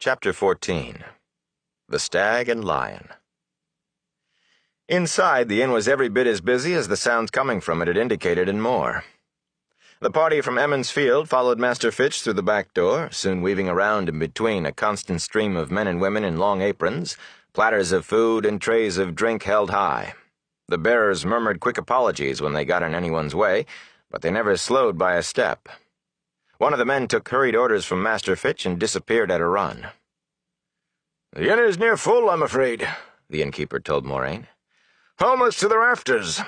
Chapter 14. The Stag and Lion. Inside, the inn was every bit as busy as the sounds coming from it had indicated and more. The party from Emmons Field followed Master Fitch through the back door, soon weaving around in between a constant stream of men and women in long aprons, platters of food and trays of drink held high. The bearers murmured quick apologies when they got in anyone's way, but they never slowed by a step. One of the men took hurried orders from Master Fitch and disappeared at a run. "The inn is near full, I'm afraid," the innkeeper told Moraine. "Almost to the rafters.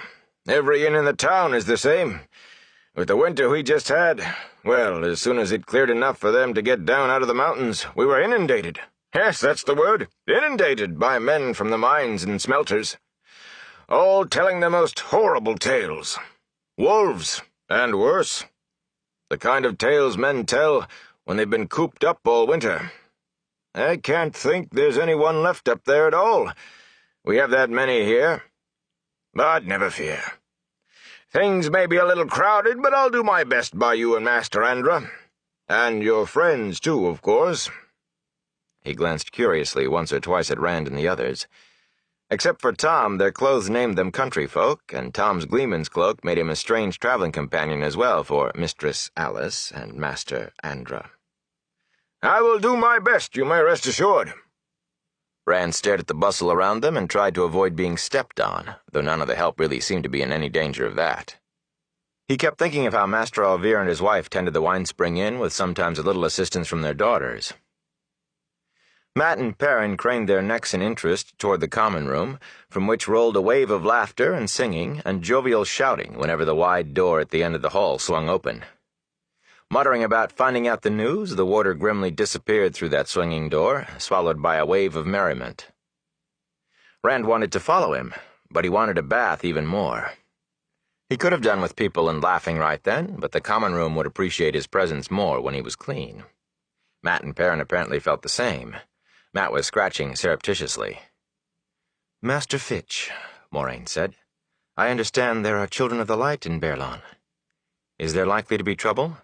Every inn in the town is the same. With the winter we just had, well, as soon as it cleared enough for them to get down out of the mountains, we were inundated. Yes, that's the word, inundated by men from the mines and smelters. All telling the most horrible tales. Wolves, and worse. The kind of tales men tell when they've been cooped up all winter. I can't think there's anyone left up there at all. We have that many here. But never fear. Things may be a little crowded, but I'll do my best by you and Master Andra. And your friends, too, of course." He glanced curiously once or twice at Rand and the others. Except for Tom, their clothes named them country folk, and Tom's gleeman's cloak made him a strange traveling companion as well for Mistress Alice and Master Andra. "I will do my best, you may rest assured." Rand stared at the bustle around them and tried to avoid being stepped on, though none of the help really seemed to be in any danger of that. He kept thinking of how Master Alvir and his wife tended the Winespring Inn with sometimes a little assistance from their daughters. Matt and Perrin craned their necks in interest toward the common room, from which rolled a wave of laughter and singing and jovial shouting whenever the wide door at the end of the hall swung open. Muttering about finding out the news, the warder grimly disappeared through that swinging door, swallowed by a wave of merriment. Rand wanted to follow him, but he wanted a bath even more. He could have done with people and laughing right then, but the common room would appreciate his presence more when he was clean. Matt and Perrin apparently felt the same. Matt was scratching surreptitiously. "Master Fitch," Moraine said, "I understand there are children of the light in Baerlon. Is there likely to be trouble?"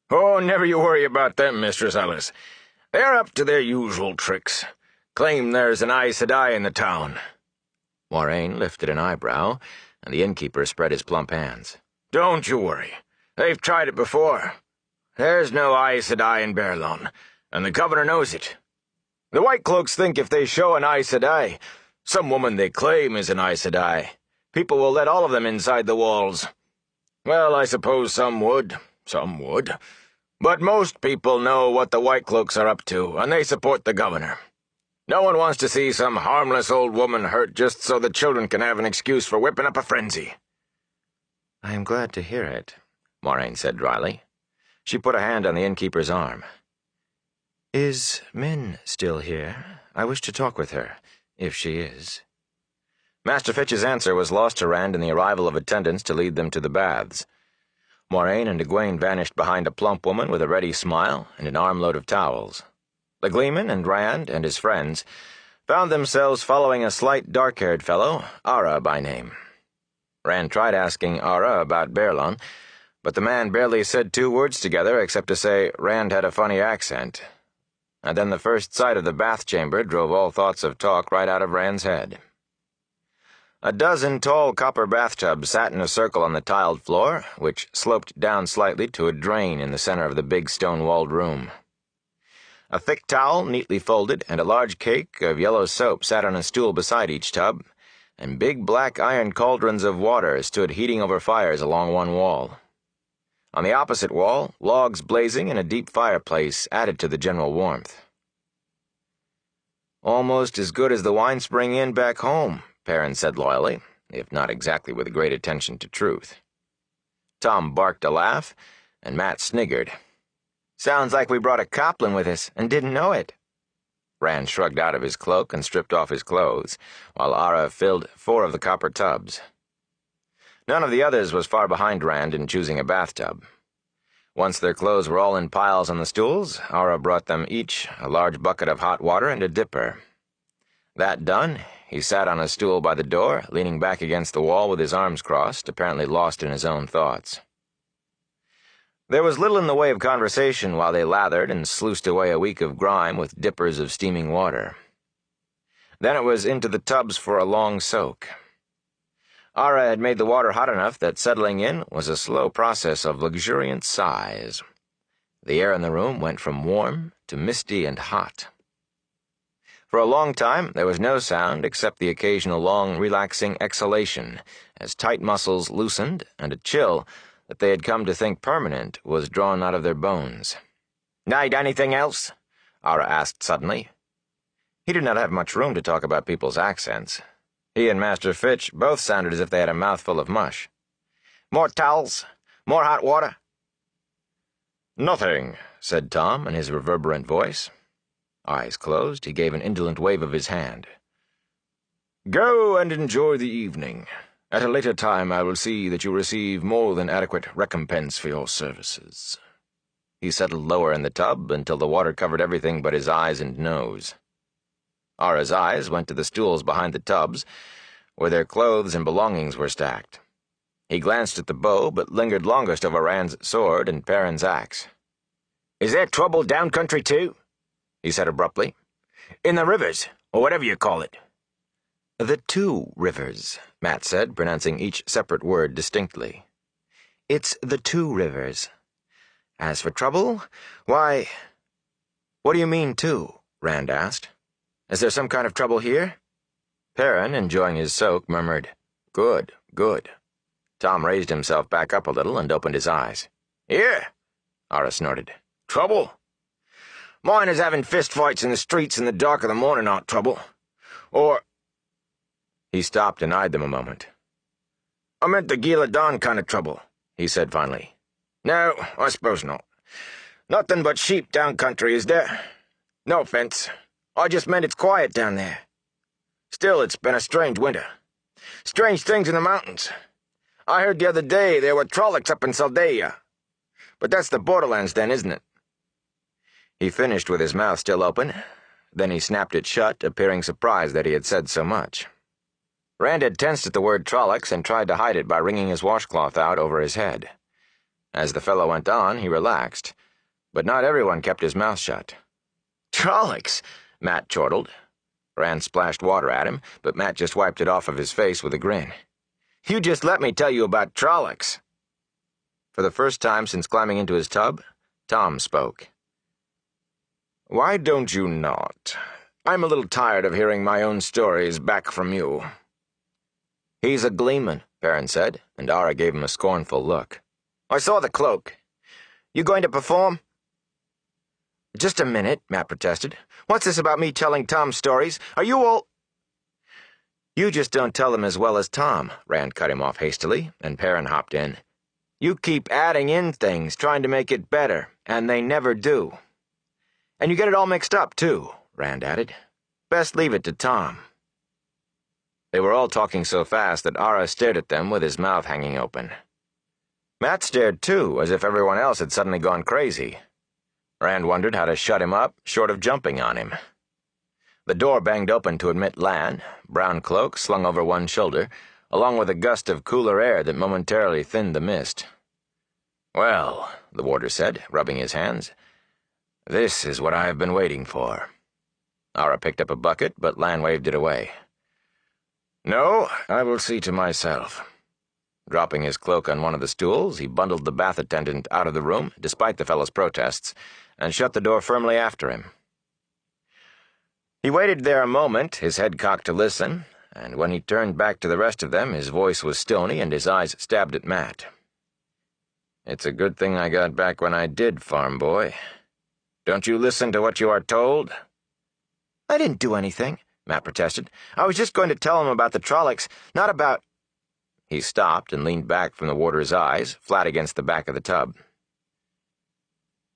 "Oh, never you worry about them, Mistress Alice. They're up to their usual tricks. Claim there's an Aes Sedai in the town." Moraine lifted an eyebrow, and the innkeeper spread his plump hands. "Don't you worry. They've tried it before. There's no Aes Sedai in Baerlon, and the governor knows it. The White Cloaks think if they show an Aes Sedai, some woman they claim is an Aes Sedai, people will let all of them inside the walls. Well, I suppose some would. But most people know what the White Cloaks are up to, and they support the governor. No one wants to see some harmless old woman hurt just so the children can have an excuse for whipping up a frenzy." "I am glad to hear it," Moraine said dryly. She put a hand on the innkeeper's arm. "Is Min still here? I wish to talk with her, if she is." Master Fitch's answer was lost to Rand in the arrival of attendants to lead them to the baths. Moraine and Egwene vanished behind a plump woman with a ready smile and an armload of towels. The gleeman and Rand and his friends found themselves following a slight dark-haired fellow, Ara by name. Rand tried asking Ara about Baerlon, but the man barely said 2 words together except to say Rand had a funny accent. And then the first sight of the bath chamber drove all thoughts of talk right out of Rand's head. A dozen tall copper bathtubs sat in a circle on the tiled floor, which sloped down slightly to a drain in the center of the big stone-walled room. A thick towel, neatly folded, and a large cake of yellow soap sat on a stool beside each tub, and big black iron cauldrons of water stood heating over fires along one wall. On the opposite wall, logs blazing and a deep fireplace added to the general warmth. "Almost as good as the Winespring Inn back home," Perrin said loyally, if not exactly with great attention to truth. Tom barked a laugh, and Matt sniggered. "Sounds like we brought a Copland with us and didn't know it." Rand shrugged out of his cloak and stripped off his clothes, while Ara filled 4 of the copper tubs. None of the others was far behind Rand in choosing a bathtub. Once their clothes were all in piles on the stools, Ara brought them each a large bucket of hot water and a dipper. That done, he sat on a stool by the door, leaning back against the wall with his arms crossed, apparently lost in his own thoughts. There was little in the way of conversation while they lathered and sluiced away a week of grime with dippers of steaming water. Then it was into the tubs for a long soak. Ara had made the water hot enough that settling in was a slow process of luxuriant sighs. The air in the room went from warm to misty and hot. For a long time, there was no sound except the occasional long, relaxing exhalation as tight muscles loosened and a chill that they had come to think permanent was drawn out of their bones. "Need anything else?" Ara asked suddenly. He did not have much room to talk about people's accents. He and Master Fitch both sounded as if they had a mouthful of mush. "More towels? More hot water?" "Nothing," said Tom in his reverberant voice. Eyes closed, he gave an indolent wave of his hand. "Go and enjoy the evening. At a later time I will see that you receive more than adequate recompense for your services." He settled lower in the tub until the water covered everything but his eyes and nose. Ara's eyes went to the stools behind the tubs, where their clothes and belongings were stacked. He glanced at the bow, but lingered longest over Rand's sword and Perrin's axe. "Is there trouble down country too?" he said abruptly. "In the rivers, or whatever you call it." "The two rivers," Matt said, pronouncing each separate word distinctly. "It's the two rivers. As for trouble, why—" "What do you mean, two?" Rand asked. "Is there some kind of trouble here?" Perrin, enjoying his soak, murmured, "Good, good." Tom raised himself back up a little and opened his eyes. "Here," Ara snorted. "Trouble? Mine is having fistfights in the streets in the dark of the morning aren't trouble. Or—" He stopped and eyed them a moment. "I meant the Gila Dawn kind of trouble," he said finally. "No, I suppose not. Nothing but sheep down country, is there? No offense. I just meant it's quiet down there. Still, it's been a strange winter. Strange things in the mountains. I heard the other day there were Trollocs up in Saldaia. But that's the borderlands then, isn't it?" He finished with his mouth still open. Then he snapped it shut, appearing surprised that he had said so much. Rand had tensed at the word Trollocs and tried to hide it by wringing his washcloth out over his head. As the fellow went on, he relaxed, but not everyone kept his mouth shut. "Trollocs," Matt chortled. Rand splashed water at him, but Matt just wiped it off of his face with a grin. "You just let me tell you about Trollocs." For the first time since climbing into his tub, Tom spoke. "Why don't you not? I'm a little tired of hearing my own stories back from you." "He's a gleeman," Perrin said, and Ara gave him a scornful look. "I saw the cloak. You going to perform?" "Just a minute," Matt protested. "What's this about me telling Tom stories? Are you all—" "You just don't tell them as well as Tom," Rand cut him off hastily, and Perrin hopped in. "You keep adding in things, trying to make it better, and they never do. And you get it all mixed up, too," Rand added. "Best leave it to Tom." They were all talking so fast that Ara stared at them with his mouth hanging open. Matt stared too, as if everyone else had suddenly gone crazy. Rand wondered how to shut him up, short of jumping on him. The door banged open to admit Lan, brown cloak slung over one shoulder, along with a gust of cooler air that momentarily thinned the mist. "Well," the warder said, rubbing his hands, "this is what I have been waiting for." Ara picked up a bucket, but Lan waved it away. "No, I will see to myself." Dropping his cloak on one of the stools, he bundled the bath attendant out of the room, despite the fellow's protests, and shut the door firmly after him. He waited there a moment, his head cocked to listen, and when he turned back to the rest of them, his voice was stony and his eyes stabbed at Matt. "It's a good thing I got back when I did, farm boy. Don't you listen to what you are told?" "I didn't do anything," Matt protested. "I was just going to tell him about the Trollocs, not about—" He stopped and leaned back from the warder's eyes, flat against the back of the tub.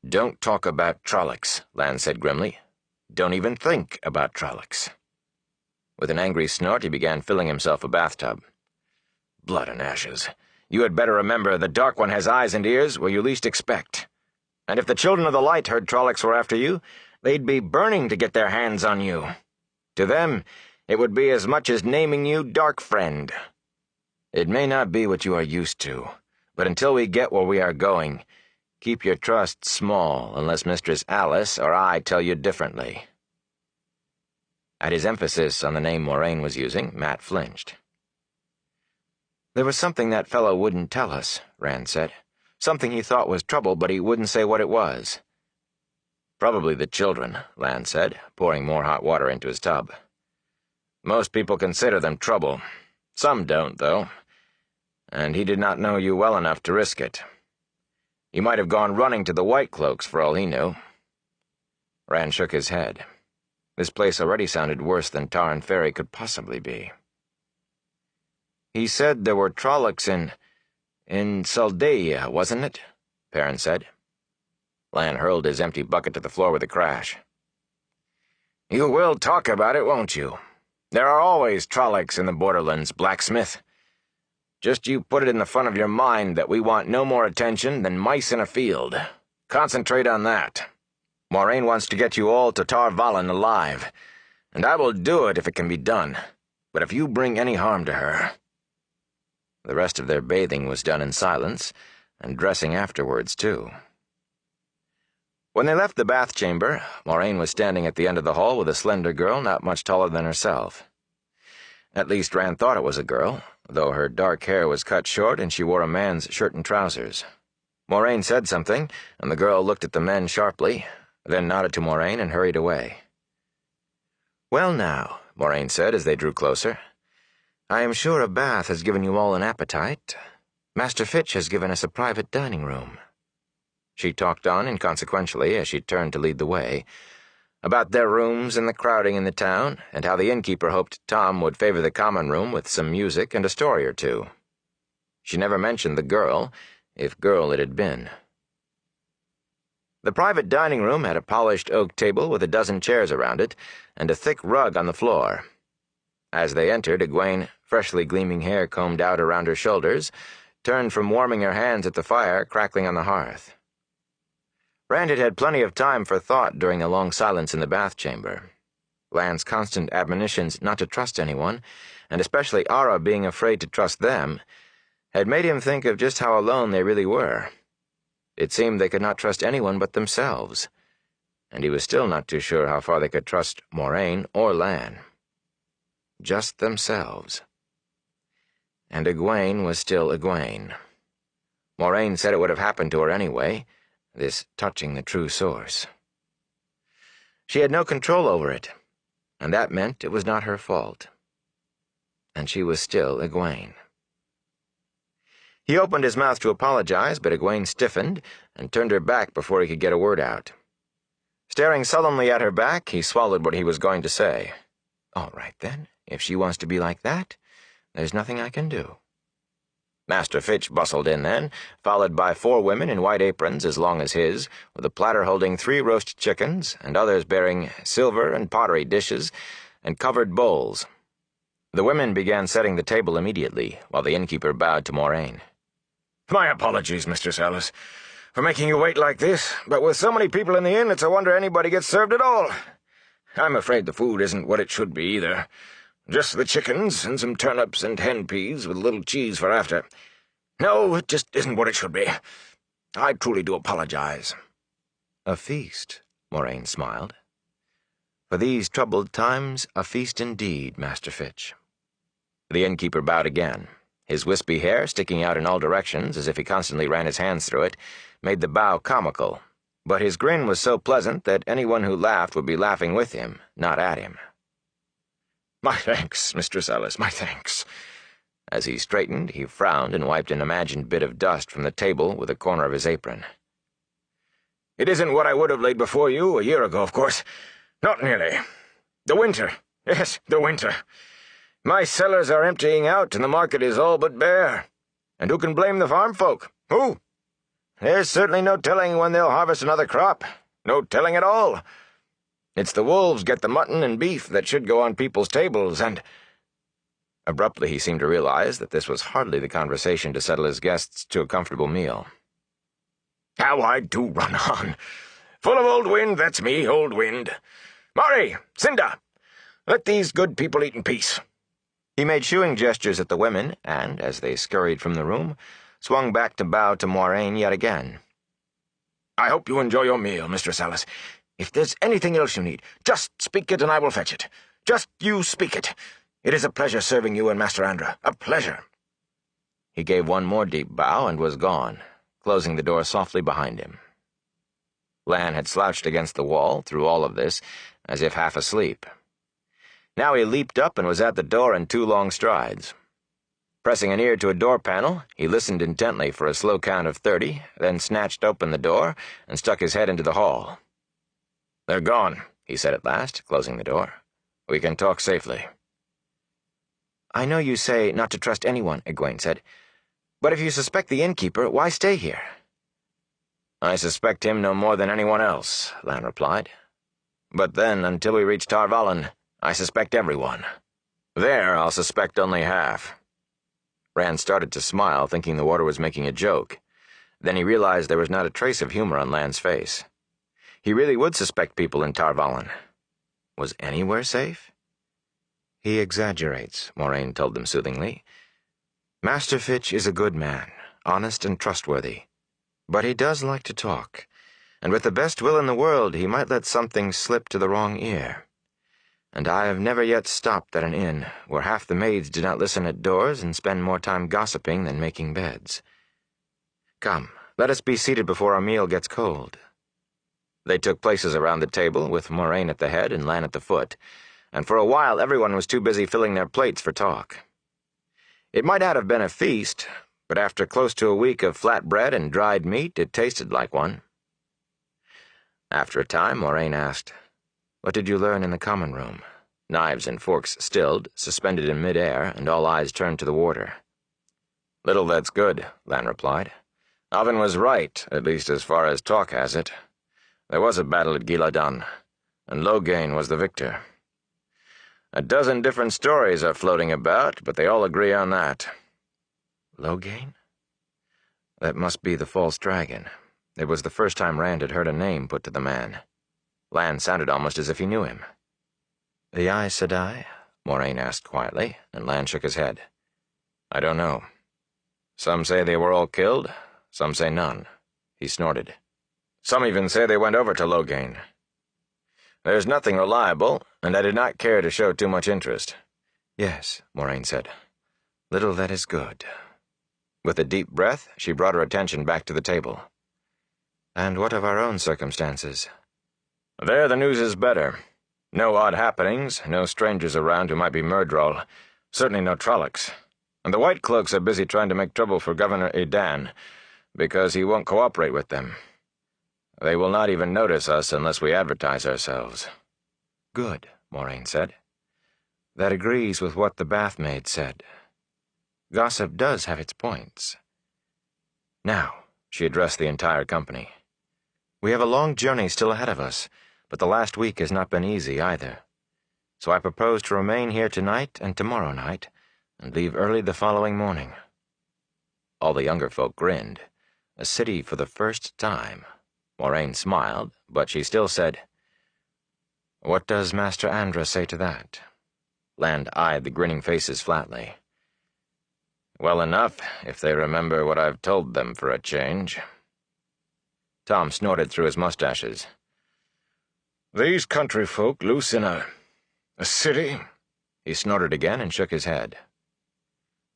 "Don't talk about Trollocs," Lan said grimly. "Don't even think about Trollocs." With an angry snort, he began filling himself a bathtub. "Blood and ashes. You had better remember the Dark One has eyes and ears where you least expect. And if the Children of the Light heard Trollocs were after you, they'd be burning to get their hands on you. To them, it would be as much as naming you Dark Friend. It may not be what you are used to, but until we get where we are going, Keep your trust small unless Mistress Alice or I tell you differently." At his emphasis on the name Moraine was using, Matt flinched. "There was something that fellow wouldn't tell us," Rand said. "Something he thought was trouble, but he wouldn't say what it was." "Probably the children," Lan said, pouring more hot water into his tub. "Most people consider them trouble. Some don't, though. And he did not know you well enough to risk it. He might have gone running to the White Cloaks for all he knew." Rand shook his head. This place already sounded worse than Tavern Ferry could possibly be. "He said there were Trollocs in Saldaea, wasn't it?" Perrin said. Lan hurled his empty bucket to the floor with a crash. "You will talk about it, won't you? There are always Trollocs in the borderlands, blacksmith. Just you put it in the front of your mind that we want no more attention than mice in a field. Concentrate on that. Moraine wants to get you all to Tar Valon alive, and I will do it if it can be done. But if you bring any harm to her—" The rest of their bathing was done in silence, and dressing afterwards, too. When they left the bath chamber, Moraine was standing at the end of the hall with a slender girl not much taller than herself. At least Rand thought it was a girl, though her dark hair was cut short and she wore a man's shirt and trousers. Moraine said something, and the girl looked at the men sharply, then nodded to Moraine and hurried away. "Well now," Moraine said as they drew closer, "I am sure a bath has given you all an appetite. Master Fitch has given us a private dining room." She talked on inconsequentially as she turned to lead the way, about their rooms and the crowding in the town, and how the innkeeper hoped Tom would favor the common room with some music and a story or two. She never mentioned the girl, if girl it had been. The private dining room had a polished oak table with a dozen chairs around it, and a thick rug on the floor. As they entered, Egwene, freshly gleaming hair combed out around her shoulders, turned from warming her hands at the fire crackling on the hearth. Rand had had plenty of time for thought during the long silence in the bath chamber. Lan's constant admonitions not to trust anyone, and especially Ara being afraid to trust them, had made him think of just how alone they really were. It seemed they could not trust anyone but themselves, and he was still not too sure how far they could trust Moraine or Lan. Just themselves. And Egwene was still Egwene. Moraine said it would have happened to her anyway, this touching the true source. She had no control over it, and that meant it was not her fault. And she was still Egwene. He opened his mouth to apologize, but Egwene stiffened and turned her back before he could get a word out. Staring sullenly at her back, he swallowed what he was going to say. "All right, then. If she wants to be like that, there's nothing I can do." Master Fitch bustled in then, followed by 4 women in white aprons as long as his, with a platter holding 3 roast chickens, and others bearing silver and pottery dishes and covered bowls. The women began setting the table immediately, while the innkeeper bowed to Moraine. "My apologies, Mistress Alice, for making you wait like this, but with so many people in the inn, it's a wonder anybody gets served at all. I'm afraid the food isn't what it should be, either. Just the chickens and some turnips and hen peas with a little cheese for after. No, it just isn't what it should be. I truly do apologize." "A feast," Moraine smiled. "For these troubled times, a feast indeed, Master Fitch." The innkeeper bowed again. His wispy hair, sticking out in all directions as if he constantly ran his hands through it, made the bow comical, but his grin was so pleasant that anyone who laughed would be laughing with him, not at him. "My thanks, Mistress Alice, my thanks." As he straightened, he frowned and wiped an imagined bit of dust from the table with a corner of his apron. "It isn't what I would have laid before you a year ago, of course. Not nearly. The winter. Yes, the winter. My cellars are emptying out, and the market is all but bare. And who can blame the farm folk? Who? There's certainly no telling when they'll harvest another crop. No telling at all. It's the wolves get the mutton and beef that should go on people's tables, and—" Abruptly he seemed to realize that this was hardly the conversation to settle his guests to a comfortable meal. "How I do run on. Full of old wind, that's me, old wind. Mari, Cinda, let these good people eat in peace." He made shooing gestures at the women, and, as they scurried from the room, swung back to bow to Moraine yet again. I hope you enjoy your meal, Mistress Alice. If there's anything else you need, just speak it and I will fetch it. Just you speak it. It is a pleasure serving you and Master Andra. A pleasure." He gave one more deep bow and was gone, closing the door softly behind him. Lan had slouched against the wall through all of this, as if half asleep. Now he leaped up and was at the door in 2 long strides. Pressing an ear to a door panel, he listened intently for a slow count of 30, then snatched open the door and stuck his head into the hall. "They're gone," he said at last, closing the door. "We can talk safely." "I know you say not to trust anyone," Egwene said. "But if you suspect the innkeeper, why stay here?" "I suspect him no more than anyone else," Lan replied. "But then, until we reach Tarvallen, I suspect everyone. There, I'll suspect only half." Rand started to smile, thinking the warder was making a joke. Then he realized there was not a trace of humor on Lan's face. He really would suspect people in Tarvallen. Was anywhere safe? "He exaggerates," Moraine told them soothingly. "Master Fitch is a good man, honest and trustworthy. But he does like to talk, and with the best will in the world he might let something slip to the wrong ear. And I have never yet stopped at an inn where half the maids do not listen at doors and spend more time gossiping than making beds. Come, let us be seated before our meal gets cold." They took places around the table, with Moraine at the head and Lan at the foot, and for a while everyone was too busy filling their plates for talk. It might not have been a feast, but after close to a week of flat bread and dried meat, it tasted like one. After a time, Moraine asked, "What did you learn in the common room?" Knives and forks stilled, suspended in mid-air, and all eyes turned to the warder. "Little that's good," Lan replied. "Oven was right, at least as far as talk has it. There was a battle at Giladan, and Loghain was the victor. A dozen different stories are floating about, but they all agree on that." "Loghain? That must be the false dragon." It was the first time Rand had heard a name put to the man. Lan sounded almost as if he knew him. "The Aes Sedai?" Moraine asked quietly, and Lan shook his head. "I don't know. Some say they were all killed, some say none." He snorted. "Some even say they went over to Loghain. There's nothing reliable, and I did not care to show too much interest." "Yes," Moraine said. "Little that is good." With a deep breath, she brought her attention back to the table. "And what of our own circumstances?" "There the news is better. No odd happenings, no strangers around who might be Myrddraal, certainly no Trollocs. And the White Cloaks are busy trying to make trouble for Governor Edan, because he won't cooperate with them. They will not even notice us unless we advertise ourselves." "Good," Moraine said. "That agrees with what the bathmaid said. Gossip does have its points. Now," she addressed the entire company, "we have a long journey still ahead of us, but the last week has not been easy either. So I propose to remain here tonight and tomorrow night, and leave early the following morning." All the younger folk grinned. A city for the first time. Moraine smiled, but she still said, "What does Master Andra say to that?" Lan eyed the grinning faces flatly. "Well enough, if they remember what I've told them for a change." Tom snorted through his mustaches. "These country folk loose in a city?" He snorted again and shook his head.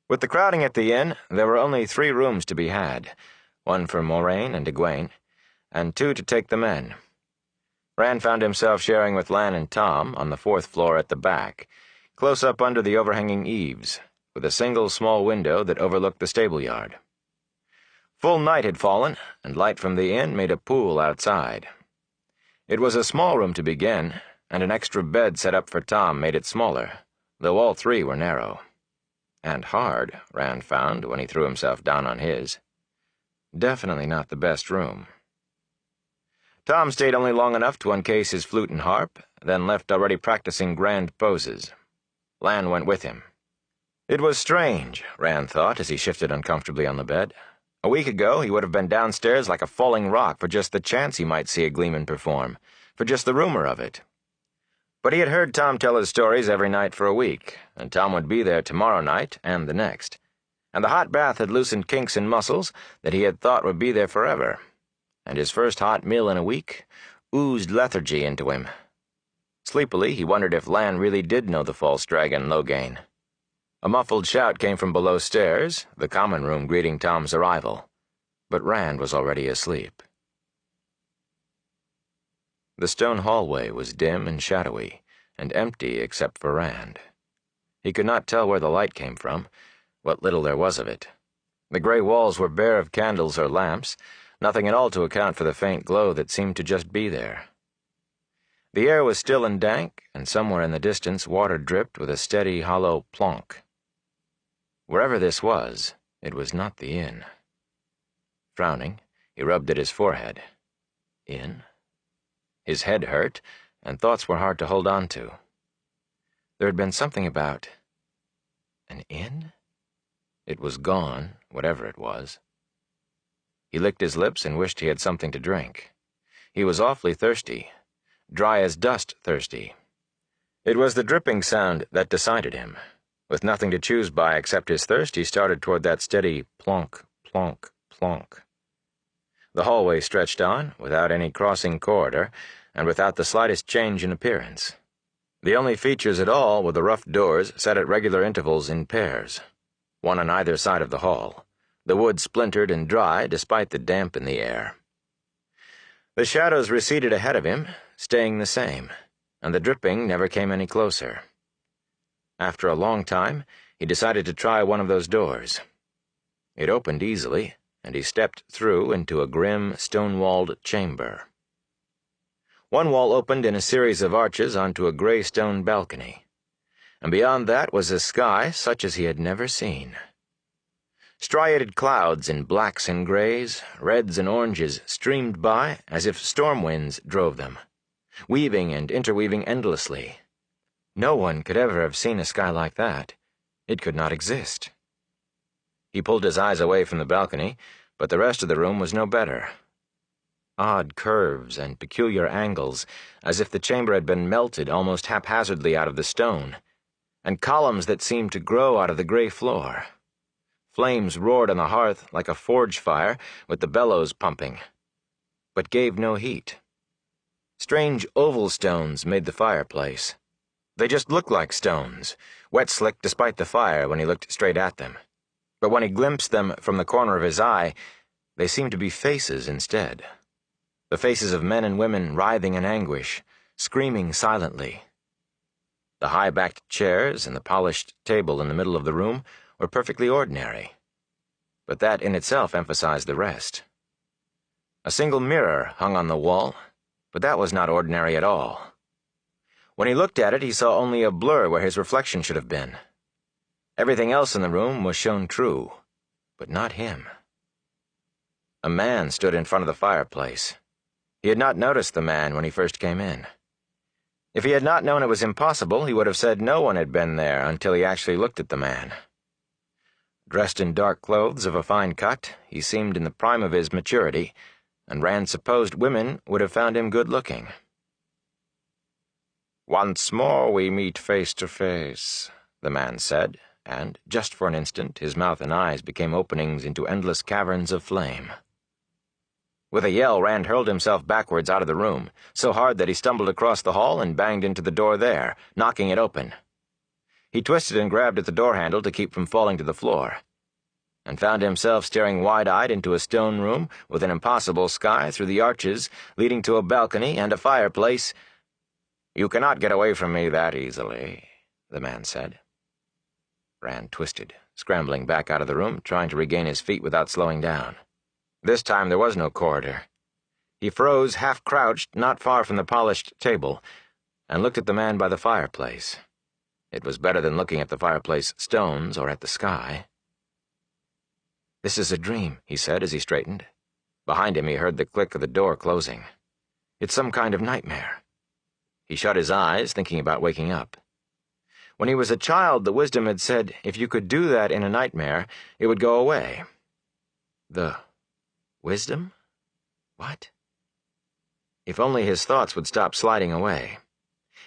With the crowding at the inn, there were only 3 rooms to be had, one for Moraine and Egwene, and 2 to take the men. Rand found himself sharing with Lan and Tom on the 4th floor at the back, close up under the overhanging eaves, with a single small window that overlooked the stable-yard. Full night had fallen, and light from the inn made a pool outside. It was a small room to begin, and an extra bed set up for Tom made it smaller, though all 3 were narrow. And hard, Rand found when he threw himself down on his. Definitely not the best room. Tom stayed only long enough to uncase his flute and harp, then left already practicing grand poses. Lan went with him. It was strange, Rand thought as he shifted uncomfortably on the bed. A week ago, he would have been downstairs like a falling rock for just the chance he might see a gleeman perform, for just the rumor of it. But he had heard Tom tell his stories every night for a week, and Tom would be there tomorrow night and the next. And the hot bath had loosened kinks in muscles that he had thought would be there forever. and his first hot meal in a week oozed lethargy into him. Sleepily, he wondered if Lan really did know the false dragon Logain. A muffled shout came from below stairs, the common room greeting Tom's arrival, but Rand was already asleep. The stone hallway was dim and shadowy, and empty except for Rand. He could not tell where the light came from, what little there was of it. The gray walls were bare of candles or lamps, nothing at all to account for the faint glow that seemed to just be there. The air was still and dank, and somewhere in the distance water dripped with a steady, hollow plonk. Wherever this was, it was not the inn. Frowning, he rubbed at his forehead. Inn? His head hurt, and thoughts were hard to hold on to. There had been something about an inn? It was gone, whatever it was. He licked his lips and wished he had something to drink. He was awfully thirsty, dry as dust thirsty. It was the dripping sound that decided him. With nothing to choose by except his thirst, he started toward that steady plonk, plonk, plonk. The hallway stretched on, without any crossing corridor, and without the slightest change in appearance. The only features at all were the rough doors set at regular intervals in pairs, one on either side of the hall, the wood splintered and dry despite the damp in the air. The shadows receded ahead of him, staying the same, and the dripping never came any closer. After a long time, he decided to try one of those doors. It opened easily, and he stepped through into a grim, stone-walled chamber. One wall opened in a series of arches onto a gray stone balcony, and beyond that was a sky such as he had never seen. Striated clouds in blacks and grays, reds and oranges streamed by as if storm winds drove them, weaving and interweaving endlessly. No one could ever have seen a sky like that. It could not exist. He pulled his eyes away from the balcony, but the rest of the room was no better. Odd curves and peculiar angles, as if the chamber had been melted almost haphazardly out of the stone, and columns that seemed to grow out of the gray floor. Flames roared on the hearth like a forge fire with the bellows pumping, but gave no heat. Strange oval stones made the fireplace. They just looked like stones, wet-slick despite the fire when he looked straight at them. But when he glimpsed them from the corner of his eye, they seemed to be faces instead. The faces of men and women writhing in anguish, screaming silently. The high-backed chairs and the polished table in the middle of the room were perfectly ordinary, but that in itself emphasized the rest. A single mirror hung on the wall, but that was not ordinary at all. When he looked at it, he saw only a blur where his reflection should have been. Everything else in the room was shown true, but not him. A man stood in front of the fireplace. He had not noticed the man when he first came in. If he had not known it was impossible, he would have said no one had been there until he actually looked at the man. Dressed in dark clothes of a fine cut, he seemed in the prime of his maturity, and Rand supposed women would have found him good-looking. "Once more we meet face to face," the man said, and, just for an instant, his mouth and eyes became openings into endless caverns of flame. With a yell, Rand hurled himself backwards out of the room, so hard that he stumbled across the hall and banged into the door there, knocking it open. He twisted and grabbed at the door handle to keep from falling to the floor, and found himself staring wide-eyed into a stone room with an impossible sky through the arches leading to a balcony and a fireplace. "You cannot get away from me that easily," the man said. Rand twisted, scrambling back out of the room, trying to regain his feet without slowing down. This time there was no corridor. He froze, half-crouched, not far from the polished table, and looked at the man by the fireplace. It was better than looking at the fireplace stones or at the sky. "This is a dream," he said as he straightened. Behind him he heard the click of the door closing. "It's some kind of nightmare." He shut his eyes, thinking about waking up. When he was a child, the wisdom had said if you could do that in a nightmare, it would go away. The wisdom? What? If only his thoughts would stop sliding away.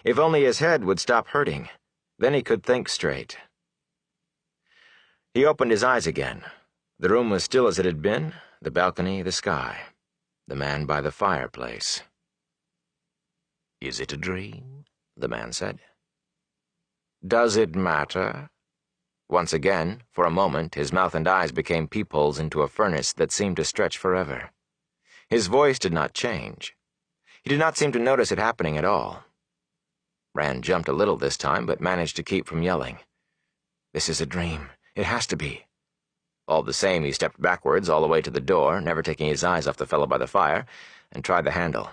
If only his head would stop hurting. Then he could think straight. He opened his eyes again. The room was still as it had been, the balcony, the sky. the man by the fireplace. "Is it a dream?" the man said. "Does it matter?" Once again, for a moment, his mouth and eyes became peepholes into a furnace that seemed to stretch forever. His voice did not change. He did not seem to notice it happening at all. Rand jumped a little this time, but managed to keep from yelling. "This is a dream. It has to be." All the same, he stepped backwards all the way to the door, never taking his eyes off the fellow by the fire, and tried the handle.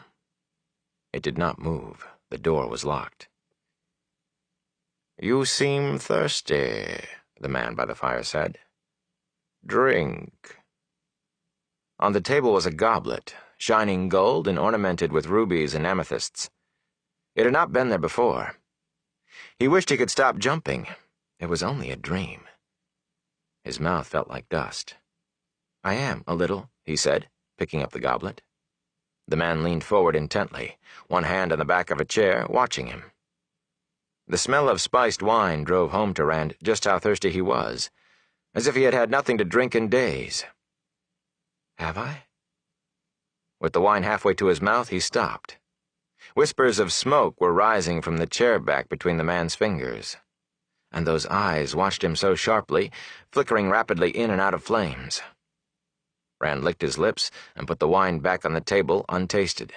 It did not move. The door was locked. "You seem thirsty," the man by the fire said. "Drink." On the table was a goblet, shining gold and ornamented with rubies and amethysts. It had not been there before. He wished he could stop jumping. It was only a dream. His mouth felt like dust. "I am, a little," he said, picking up the goblet. The man leaned forward intently, one hand on the back of a chair, watching him. The smell of spiced wine drove home to Rand just how thirsty he was, as if he had had nothing to drink in days. "Have I?" With the wine halfway to his mouth, he stopped. Whispers of smoke were rising from the chair back between the man's fingers, and those eyes watched him so sharply, flickering rapidly in and out of flames. Rand licked his lips and put the wine back on the table untasted.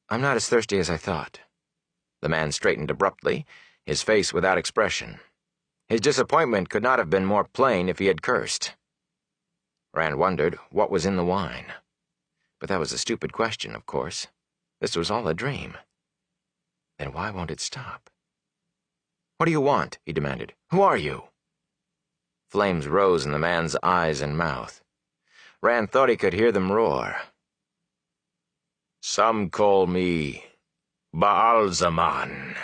"I'm not as thirsty as I thought." The man straightened abruptly, his face without expression. His disappointment could not have been more plain if he had cursed. Rand wondered what was in the wine. But that was a stupid question, of course. This was all a dream. Then why won't it stop? "What do you want?" he demanded. "Who are you?" Flames rose in the man's eyes and mouth. Rand thought he could hear them roar. "Some call me Baal-Zaman."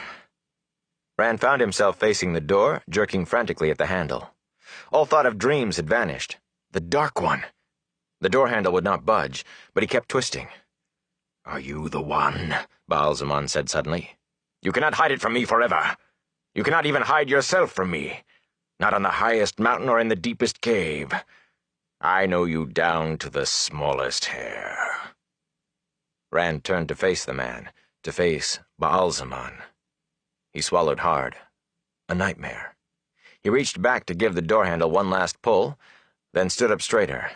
Rand found himself facing the door, jerking frantically at the handle. All thought of dreams had vanished. The Dark One! The door handle would not budge, but he kept twisting. "Are you the one?" Baal-Zaman said suddenly. "You cannot hide it from me forever. You cannot even hide yourself from me. Not on the highest mountain or in the deepest cave. I know you down to the smallest hair." Rand turned to face the man, to face Baal-Zaman. He swallowed hard. A nightmare. He reached back to give the door handle one last pull, then stood up straighter.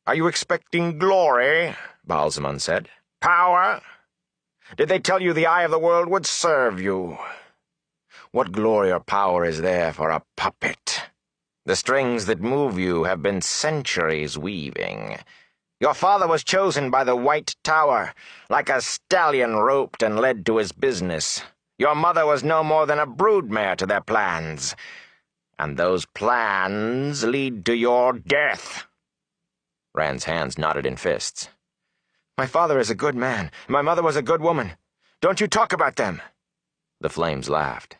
"Are you expecting glory?" Baal-Zaman said. "Power? Did they tell you the eye of the world would serve you? What glory or power is there for a puppet? The strings that move you have been centuries weaving. Your father was chosen by the White Tower, like a stallion roped and led to his business. Your mother was no more than a broodmare to their plans. And those plans lead to your death." Rand's hands knotted in fists. "My father is a good man. My mother was a good woman. Don't you talk about them." The flames laughed.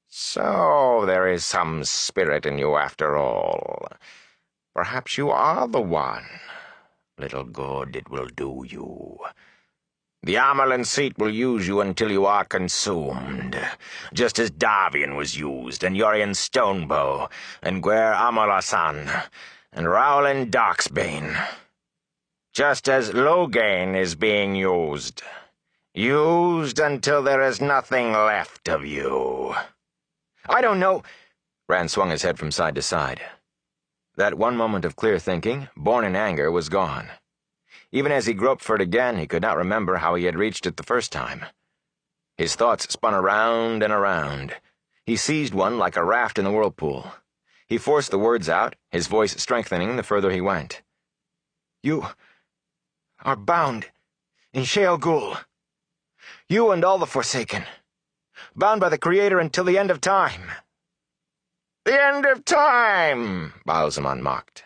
"So there is some spirit in you after all. Perhaps you are the one. Little good it will do you. The Amerlin seat will use you until you are consumed, just as Davian was used, and Yorian Stonebow, and Gwer Amalasan, and Rowlin Darksbane. Just as Loghain is being used. Used until there is nothing left of you." "I don't know." Rand swung his head from side to side. That one moment of clear thinking, born in anger, was gone. Even as he groped for it again, he could not remember how he had reached it the first time. His thoughts spun around and around. He seized one like a raft in the whirlpool. He forced the words out, his voice strengthening the further he went. "You are bound in Sheol Ghul. You and all the Forsaken. Bound by the Creator until the end of time." "The end of time," Baal-Zaman mocked.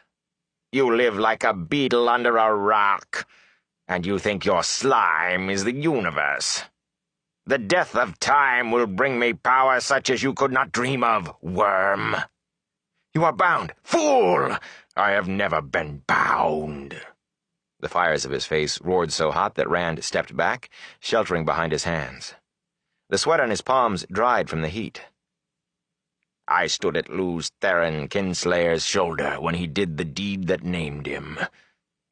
"You live like a beetle under a rock, and you think your slime is the universe. The death of time will bring me power such as you could not dream of, worm." "You are bound." "Fool! I have never been bound." The fires of his face roared so hot that Rand stepped back, sheltering behind his hands. The sweat on his palms dried from the heat. "I stood at Luz Theron Kinslayer's shoulder when he did the deed that named him.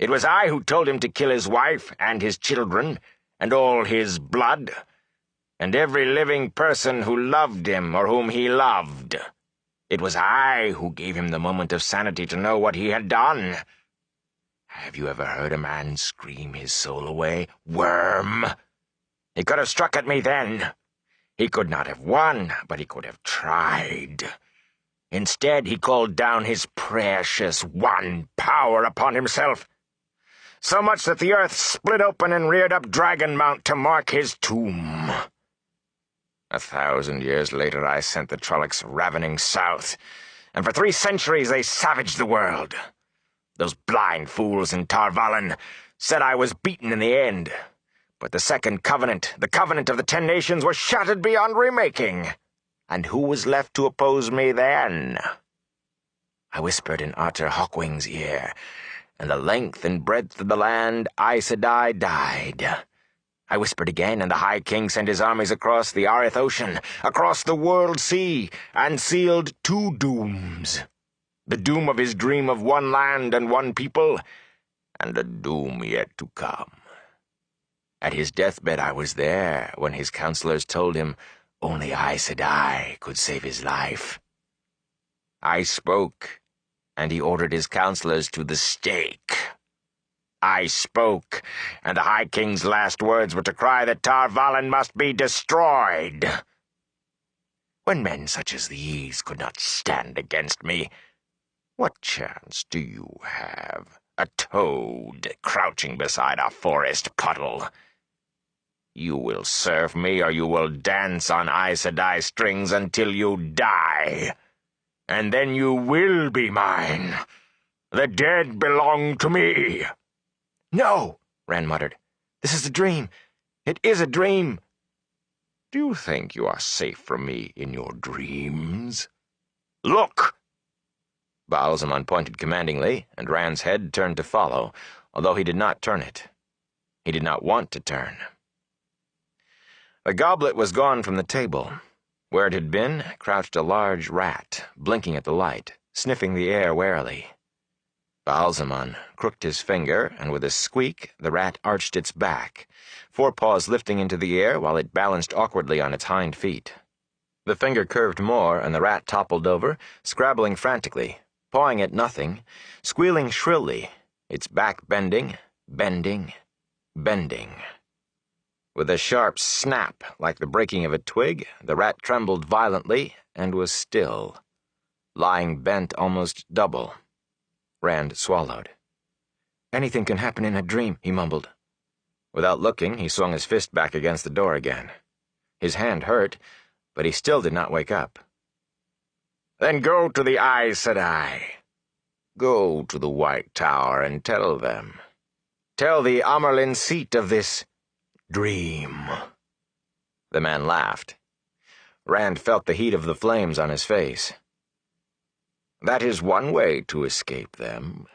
It was I who told him to kill his wife and his children, and all his blood, and every living person who loved him or whom he loved. It was I who gave him the moment of sanity to know what he had done. Have you ever heard a man scream his soul away? Worm! He could have struck at me then. He could not have won, but he could have tried. Instead, he called down his precious one power upon himself, so much that the earth split open and reared up Dragon Mount to mark his tomb. 1,000 years later, I sent the Trollocs ravening south, and for 3 centuries they savaged the world. Those blind fools in Tarvallen said I was beaten in the end, but the Second Covenant, the Covenant of the 10 Nations, was shattered beyond remaking. And who was left to oppose me then? I whispered in Otter Hawkwing's ear, and the length and breadth of the land Aes Sedai died. I whispered again, and the High King sent his armies across the Arith Ocean, across the World Sea, and sealed 2 dooms. The doom of his dream of 1 land and 1 people, and a doom yet to come. At his deathbed I was there when his counselors told him only Aes Sedai could save his life. I spoke, and he ordered his counselors to the stake. I spoke, and the High King's last words were to cry that Tarvallen must be destroyed. When men such as these could not stand against me, what chance do you have? A toad crouching beside a forest puddle. You will serve me, or you will dance on Aes Sedai strings until you die. And then you will be mine. The dead belong to me. No, Rand muttered. This is a dream. It is a dream. Do you think you are safe from me in your dreams? Look! Baalzamon pointed commandingly, and Rand's head turned to follow, although he did not turn it. He did not want to turn. The goblet was gone from the table. Where it had been, crouched a large rat, blinking at the light, sniffing the air warily. Baalzamon crooked his finger, and with a squeak, the rat arched its back, 4 paws lifting into the air while it balanced awkwardly on its hind feet. The finger curved more, and the rat toppled over, scrabbling frantically, pawing at nothing, squealing shrilly, its back bending, bending, bending. With a sharp snap, like the breaking of a twig, the rat trembled violently and was still, lying bent almost double. Rand swallowed. Anything can happen in a dream, he mumbled. Without looking, he swung his fist back against the door again. His hand hurt, but he still did not wake up. Then go to the Aes Sedai. Go to the White Tower and tell them. Tell the Amerlin seat of this dream. The man laughed. Rand felt the heat of the flames on his face. That is one way to escape them.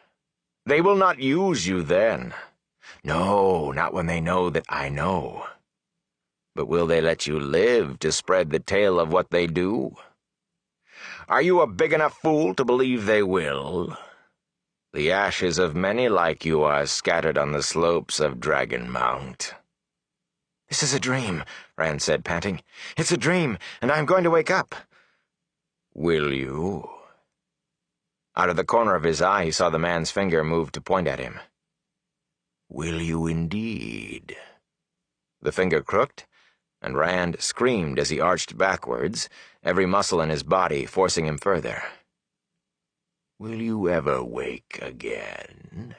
They will not use you then. No, not when they know that I know. But will they let you live to spread the tale of what they do? Are you a big enough fool to believe they will? The ashes of many like you are scattered on the slopes of Dragon Mount. This is a dream, Rand said, panting. It's a dream, and I am going to wake up. Will you? Out of the corner of his eye, he saw the man's finger move to point at him. Will you indeed? The finger crooked, and Rand screamed as he arched backwards, every muscle in his body forcing him further. Will you ever wake again?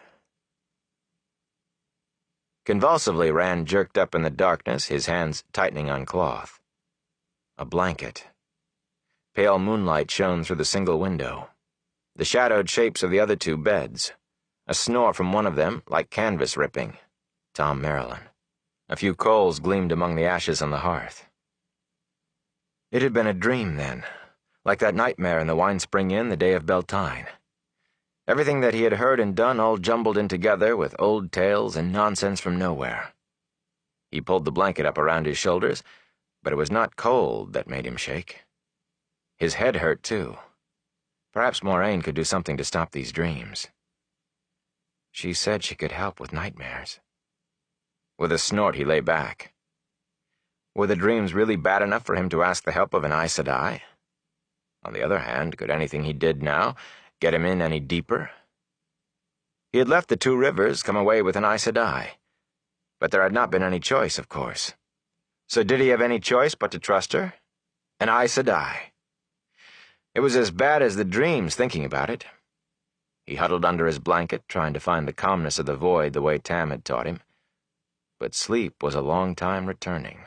Convulsively, Rand jerked up in the darkness, his hands tightening on cloth. A blanket. Pale moonlight shone through the single window. The shadowed shapes of the other 2 beds. A snore from one of them, like canvas ripping. Tom Marilyn. A few coals gleamed among the ashes on the hearth. It had been a dream, then, like that nightmare in the Winespring Inn the day of Beltane. Everything that he had heard and done all jumbled in together with old tales and nonsense from nowhere. He pulled the blanket up around his shoulders, but it was not cold that made him shake. His head hurt, too. Perhaps Moraine could do something to stop these dreams. She said she could help with nightmares. With a snort, he lay back. Were the dreams really bad enough for him to ask the help of an Aes Sedai? On the other hand, could anything he did now get him in any deeper? He had left the Two Rivers, come away with an Aes Sedai. But there had not been any choice, of course. So did he have any choice but to trust her? An Aes Sedai. It was as bad as the dreams, thinking about it. He huddled under his blanket, trying to find the calmness of the void the way Tam had taught him. But sleep was a long time returning.